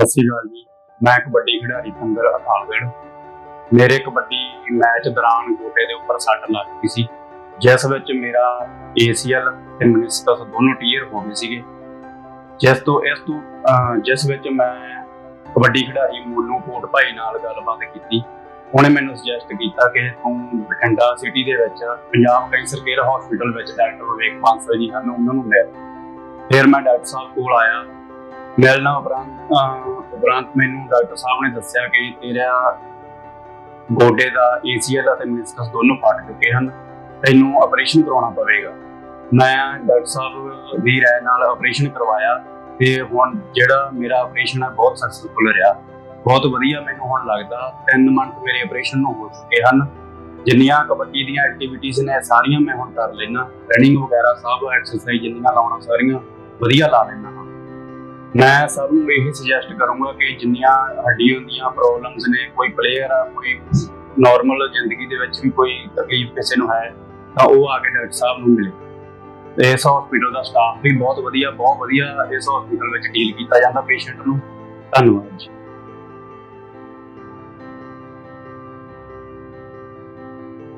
सत श्री अकाल जी। मैं कबड्डी खिडारी भुंदर अकालगढ़। मेरे कबड्डी मैच दौरान गोडे के उपर सट लग गई सी, जिस विच मेरा ACL ते मेनिस्कस दोनों टीयर हो गए सीगे। जिस विच मैं कबड्डी खिडारी मोनू कोट भाई नाल गलबात कीती। उन्हें मैनूं सुजैसट किया कि तूं बठिंडा सिटी दे विच पंजाब कैंसर केयर हॉस्पिटल विच डॉक्टर विवेक बांसल जी हन, उन्हां नूं मिल। फिर मैं डॉक्टर साहब कोल आया। मिलना उपरंत मैनूं डॉक्टर साहब ने दस्सिया कि तेरा गोडे का ACL ते मेनिस्कस दोनों फट चुके हैं, तैनूं ऑपरेशन करवाना पवेगा। मैं डॉक्टर साहब दी राय नाल ऑपरेशन करवाया ते हुण जिहड़ा मेरा ऑपरेशन है बहुत सक्सैसफुल रहा, बहुत वधिया। मैनूं हुण लगदा 3 मंथ मेरे ऑपरेशन नूं हो चुके हैं। जिन्नियां कबड्डी दीयां एक्टिविटीज़ ने सारियां मैं हुण कर लैना, रनिंग वगैरह सब एक्सरसाइज जिन्नियां लाउणा सारियां वधिया ला लैना। मैं सब नूं यही सुजैसट करूँगा कि जिन्नियां हड्डियों दीयां प्रॉब्लम्स ने, कोई प्लेयर आ, कोई नॉर्मल जिंदगी दे विच भी कोई तकलीफ किसी नूं है तां ओह आके डॉक्टर साहब नूं मिले। इस हॉस्पिटल का स्टाफ भी बहुत वधिया इस हॉस्पिटल विच डील कीता जांदा पेशेंट नूं। धन्नवाद जी।